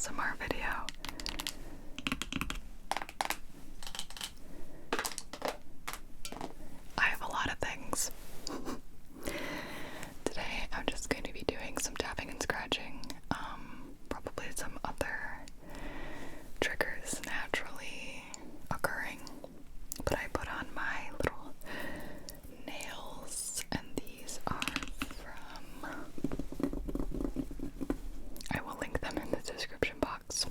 ASMR video. I have a lot of things. Today I'm just going to be doing some tapping and scratching, probably some other triggers naturally occurring, but I put on my little nails, and these are from, I will link them in the description box.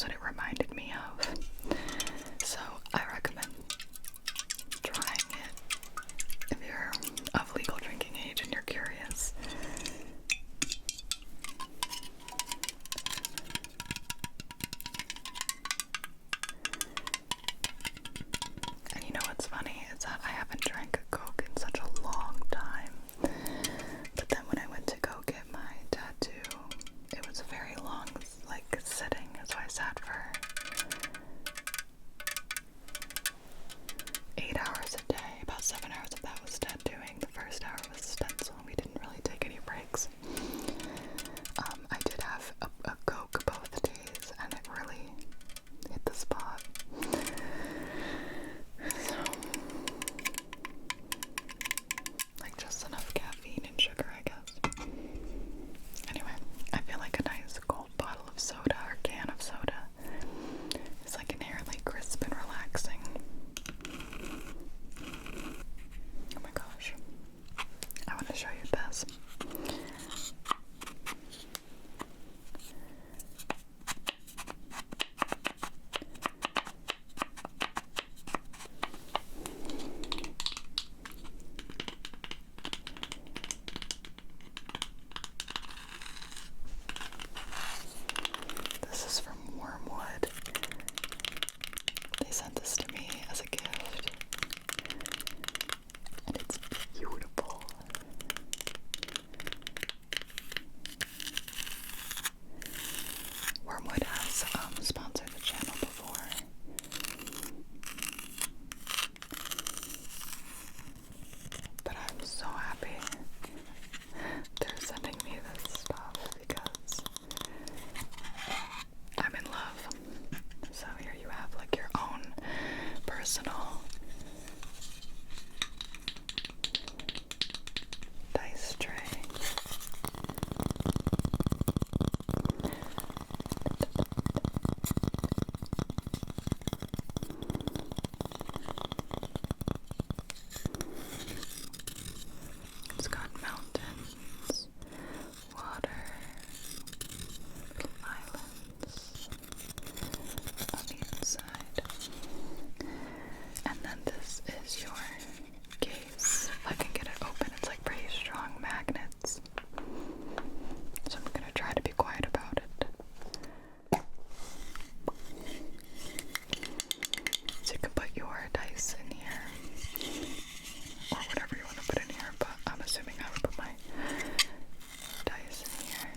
that's what it reminded me of. So I recommend trying it if you're of legal drinking age and you're curious. And you know what's funny is that I haven't drank a Coke in such a long time. But then when I went to go get my tattoo, it was a very long, like, sitting, so I sat for 8 hours a day. About 7 hours of that was tattooing. The first hour was stencil, and we didn't really take any breaks. I did have a Coke both days, and it really hit the spot. So, like, just enough caffeine and sugar, I guess. Anyway, I feel like a nice cold bottle of soda or can of soda is like inherently crisp and relaxing. Oh my gosh. I want to show you this. This is from Wormwood. They sent this to me as a gift, and it's beautiful. Wormwood has sponsored the channel before. But I'm so happy they're sending me this stuff because I'm in love. So here you have like your own personal dice tray. It's got mountains, water, little islands on the inside. And then this is your case. If I can get it open, it's like pretty strong magnets. So I'm gonna try to be quiet about it. So you can put your dice in here, or whatever you want to put in here, but I'm assuming I would put my dice in here.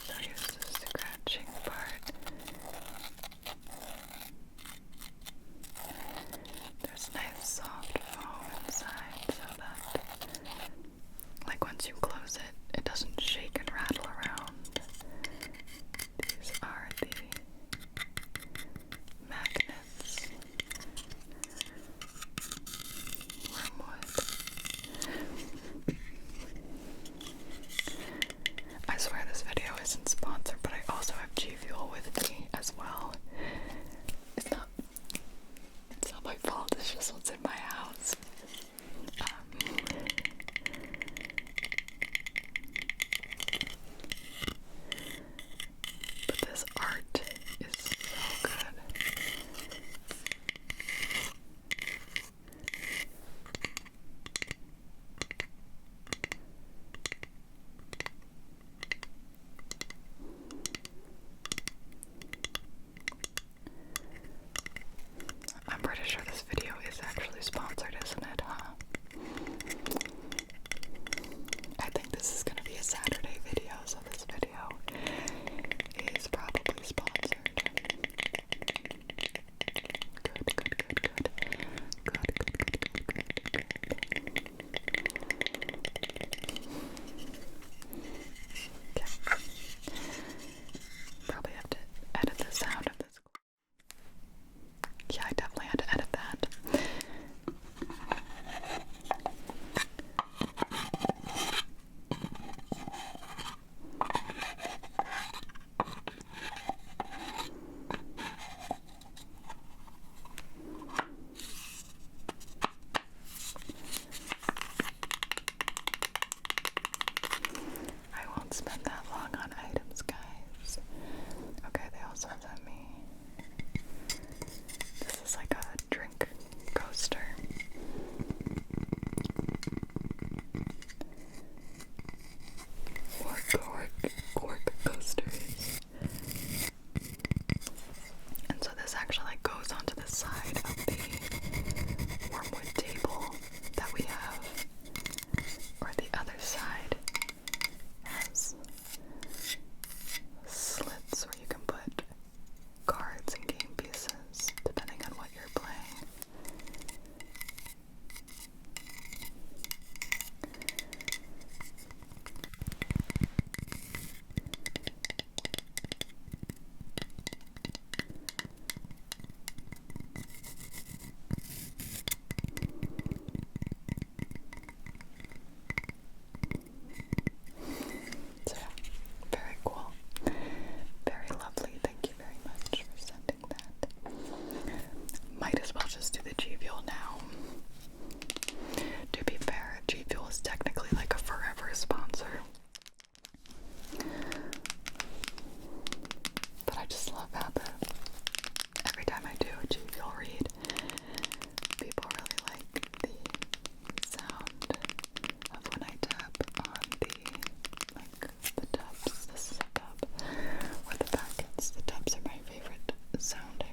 So here's the scratching part. There's nice soft foam inside so that, like, once you close it, it doesn't shake and rattle around. These are the magnets. Wormwood. I swear this video isn't sponsored, but I also have G Fuel with me as well. It's not my fault, it's just what's in my house. But this art is so good. I'm pretty sure this video is actually sponsored, isn't it? love how every time I do a G Fuel read, people really like the sound of when I tap on the tubs. This is a tub, or the packets. The tubs are my favorite sounding.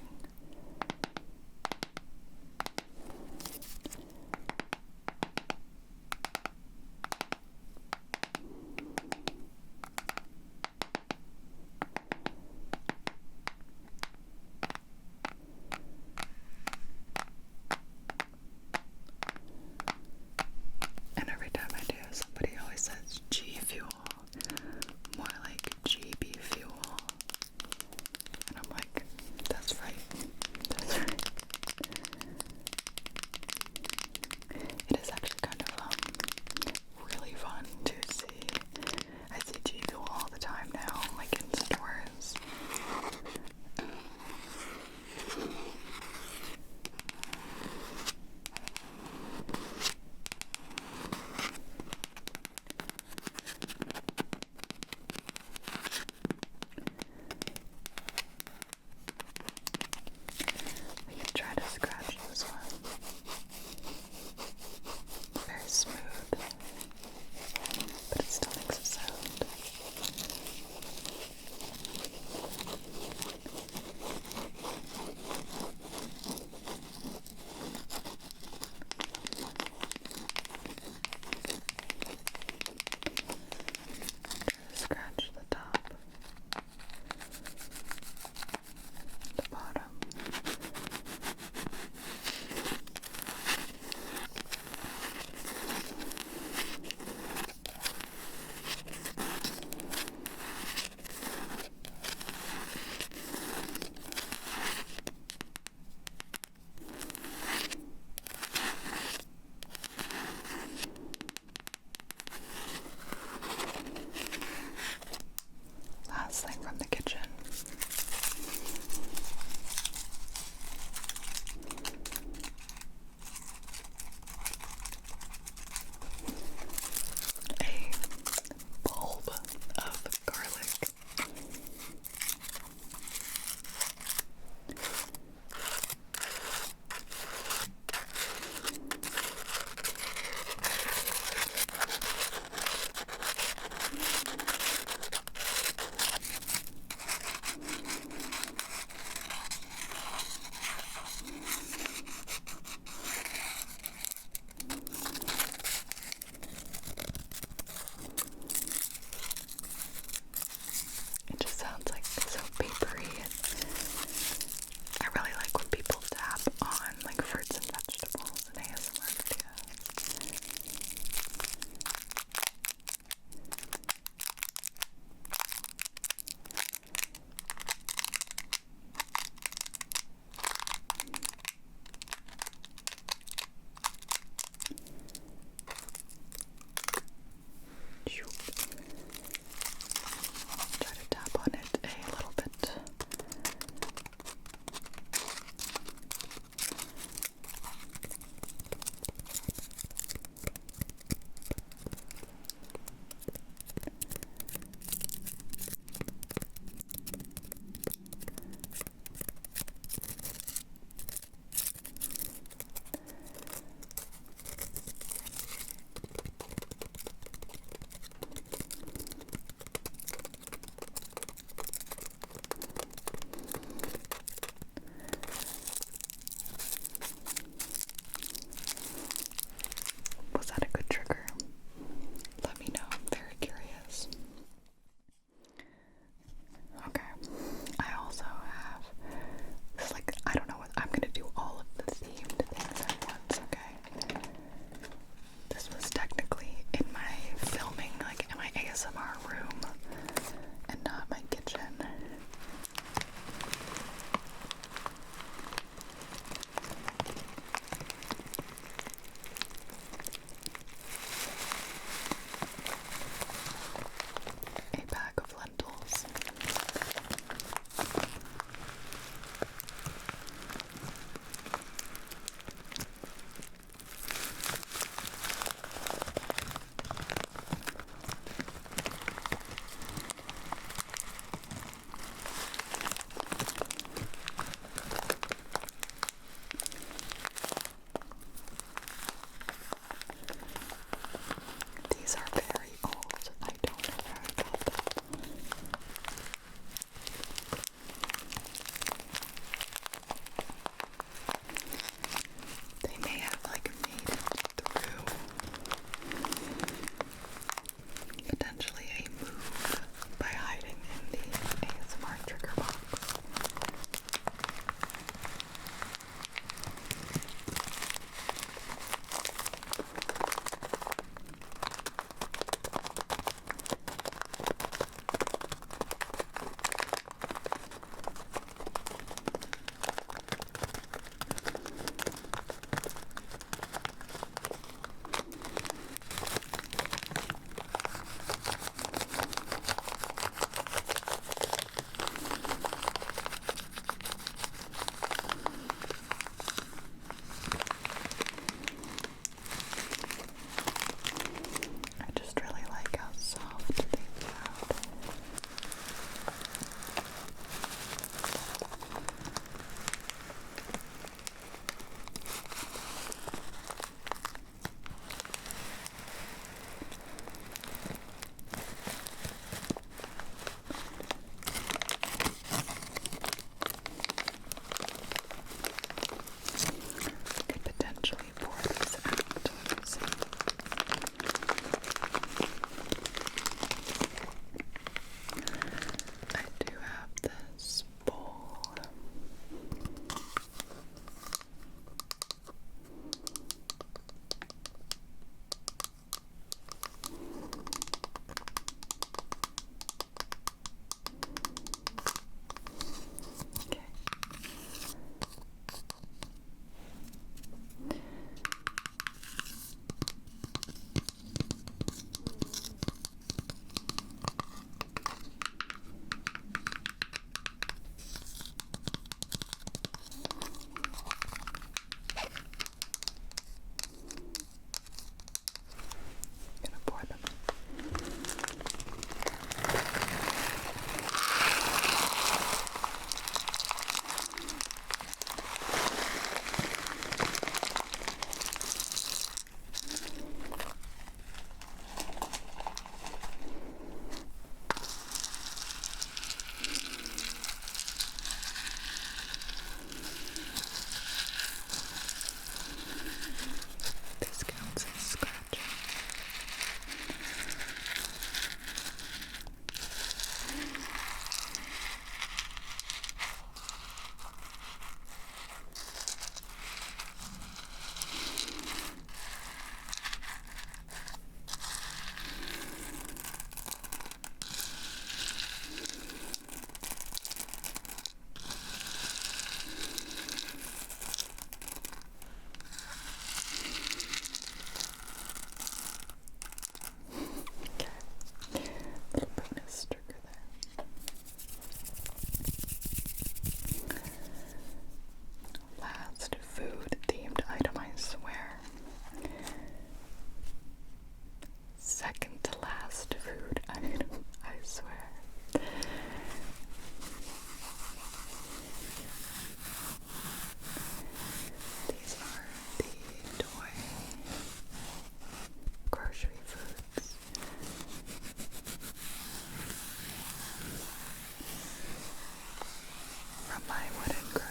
got my wooden crow.